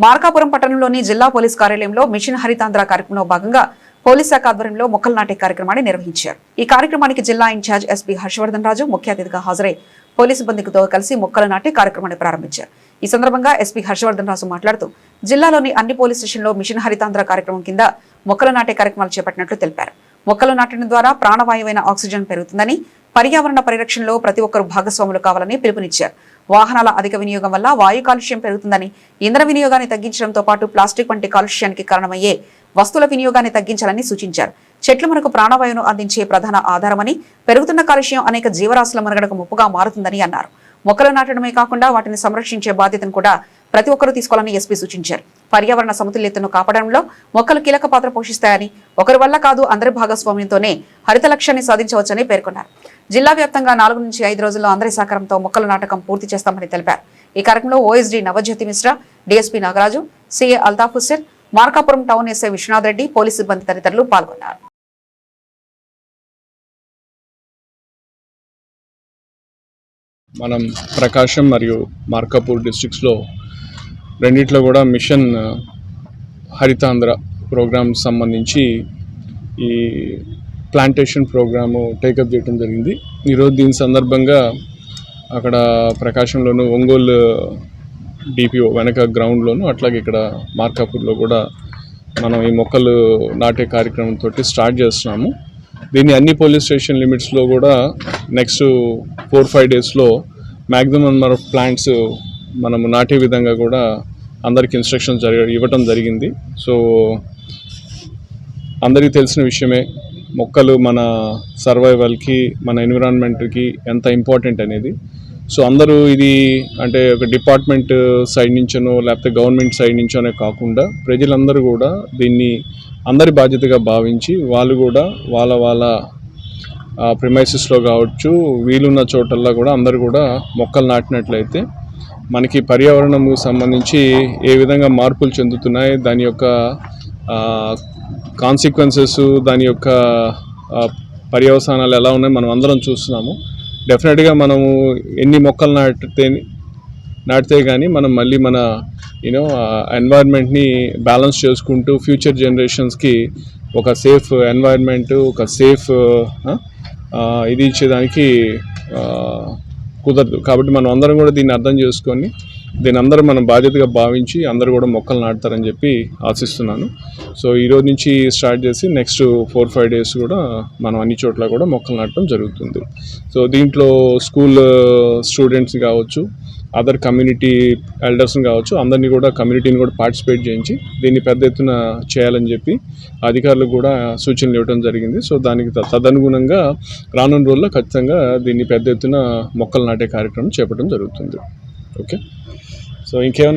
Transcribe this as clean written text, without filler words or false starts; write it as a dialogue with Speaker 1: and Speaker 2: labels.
Speaker 1: మార్కాపురం పట్టణంలోని జిల్లా పోలీస్ కార్యాలయంలో మిషన్ హరితాంధ్ర కార్యక్రమంలో భాగంగా పోలీస్ శాఖ ఆధ్వర్యంలో మొక్కలు నాటే కార్యక్రమాన్ని నిర్వహించారు. ఈ కార్యక్రమానికి జిల్లా ఇన్ఛార్జ్ ఎస్పీ హర్షవర్ధన్ రాజు ముఖ్య అతిథిగా హాజరై పోలీసు సిబ్బందితో కలిసి మొక్కలు నాటే కార్యక్రమాన్ని ప్రారంభించారు. ఈ సందర్భంగా ఎస్పీ హర్షవర్ధన్ రాజు మాట్లాడుతూ జిల్లాలోని అన్ని పోలీస్ స్టేషన్లో మిషన్ హరితాంధ్ర కార్యక్రమం కింద మొక్కలు నాటే కార్యక్రమాలు చేపట్టినట్లు తెలిపారు. మొక్కలు నాటడం ద్వారా ప్రాణవాయువైన ఆక్సిజన్ పెరుగుతుందని, పర్యావరణ పరిరక్షణలో ప్రతి ఒక్కరూ భాగస్వాములు కావాలని పిలుపునిచ్చారు. వాహనాల అధిక వినియోగం వల్ల వాయు కాలుష్యం పెరుగుతుందని, ఇంధన వినియోగాన్ని తగ్గించడంతో పాటు ప్లాస్టిక్ వంటి కాలుష్యానికి కారణమయ్యే వస్తువుల వినియోగాన్ని తగ్గించాలని సూచించారు. చెట్లు మనకు ప్రాణవాయువును అందించే ప్రధాన ఆధారమని, పెరుగుతున్న కాలుష్యం అనేక జీవరాశుల మనుగడకు ముప్పుగా మారుతుందని అన్నారు. మొక్కలు నాటడమే కాకుండా వాటిని సంరక్షించే బాధ్యతను కూడా ప్రతి ఒక్కరూ తీసుకోవాలని ఎస్పీ సూచించారు. పర్యావరణ సమతుల్యతను కాపాడడంలో మొక్కలు కీలక పాత్ర పోషిస్తాయని, ఒకరి వల్ల కాదు అందరి భాగస్వామ్యంతోనే హరిత లక్ష్యాన్ని సాధించవచ్చని పేర్కొన్నారు. జిల్లా వ్యాప్తంగా 4 నుంచి 5 రోజుల్లో అందరి సహకారంతో మొక్కల నాటకం పూర్తి చేస్తామని తెలిపారు. ఈ కార్యక్రమంలో OSD Navajyothi Mishra, DSP Nagaraju, CA Altaf Hussain, Markapuram town SI Viswanath Reddy, police సిబ్బంది తదితరులు పాల్గొన్నారు.
Speaker 2: మనం ప్రకాశం మరియు మార్కాపూర్ డిస్ట్రిక్ట్స్లో రెండిట్లో కూడా మిషన్ హరితాంధ్ర ప్రోగ్రామ్ సంబంధించి ఈ ప్లాంటేషన్ ప్రోగ్రాము టేకప్ చేయడం జరిగింది. ఈరోజు దీని సందర్భంగా అక్కడ ప్రకాశంలోను, ఒంగోలు డిపిఓ వెనక గ్రౌండ్లోను, అట్లాగే ఇక్కడ మార్కాపూర్లో కూడా మనం ఈ మొక్కలు నాటే కార్యక్రమంతో స్టార్ట్ చేస్తున్నాము. దీన్ని అన్ని పోలీస్ స్టేషన్ లిమిట్స్లో కూడా నెక్స్ట్ 4-5 డేస్లో మ్యాక్సిమం నెంబర్ ఆఫ్ ప్లాంట్స్ మనము నాటే విధంగా కూడా అందరికి ఇన్స్ట్రక్షన్స్ ఇవ్వటం జరిగింది. సో అందరికీ తెలిసిన విషయమే, మొక్కలు మన సర్వైవల్కి, మన ఎన్విరాన్మెంట్కి ఎంత ఇంపార్టెంట్ అనేది. సో అందరూ ఇది అంటే ఒక డిపార్ట్మెంట్ సైడ్ నుంచనో లేకపోతే గవర్నమెంట్ సైడ్ నుంచోనే కాకుండా ప్రజలందరూ కూడా దీన్ని అందరి బాధ్యతగా భావించి వాళ్ళు కూడా వాళ్ళ ప్రిమైసెస్లో కావచ్చు, వీలున్న చోటల్లో కూడా అందరూ కూడా మొక్కలు నాటినట్లయితే మనకి పర్యావరణంకు సంబంధించి ఏ విధంగా మార్పులు చెందుతున్నాయి, దాని యొక్క కాన్సిక్వెన్సెస్, దాని యొక్క పర్యవసానాలు ఎలా ఉన్నాయి మనం అందరం చూస్తున్నాము. డెఫినెట్గా మనము ఎన్ని మొక్కలు నాటితే కానీ మనం మళ్ళీ మన ఎన్వైర్న్మెంట్ని బ్యాలెన్స్ చేసుకుంటూ ఫ్యూచర్ జనరేషన్స్కి ఒక సేఫ్ ఎన్వైర్న్మెంట్, ఒక సేఫ్ ఇది ఇచ్చేదానికి కుదరదు. కాబట్టి మనం అందరం కూడా దీన్ని అర్థం చేసుకొని దీని అందరూ మనం బాధ్యతగా భావించి అందరూ కూడా మొక్కలు నాటుతారని చెప్పి ఆశిస్తున్నాను. సో ఈరోజు నుంచి స్టార్ట్ చేసి నెక్స్ట్ 4-5 డేస్ కూడా మనం అన్ని చోట్ల కూడా మొక్కలు నాటడం జరుగుతుంది. సో దీంట్లో స్కూల్ స్టూడెంట్స్ కావచ్చు, అదర్ కమ్యూనిటీ ఎల్డర్స్ని కావచ్చు, అందరినీ కూడా కమ్యూనిటీని కూడా పార్టిసిపేట్ చేయించి దీన్ని పెద్ద ఎత్తున చేయాలని చెప్పి అధికారులకు కూడా సూచనలు ఇవ్వడం జరిగింది. సో దానికి తదనుగుణంగా రానున్న రోజుల్లో ఖచ్చితంగా దీన్ని పెద్ద ఎత్తున మొక్కలు నాటే కార్యక్రమం చేపట్టడం జరుగుతుంది. ఓకే, సో ఇంకేమన్నా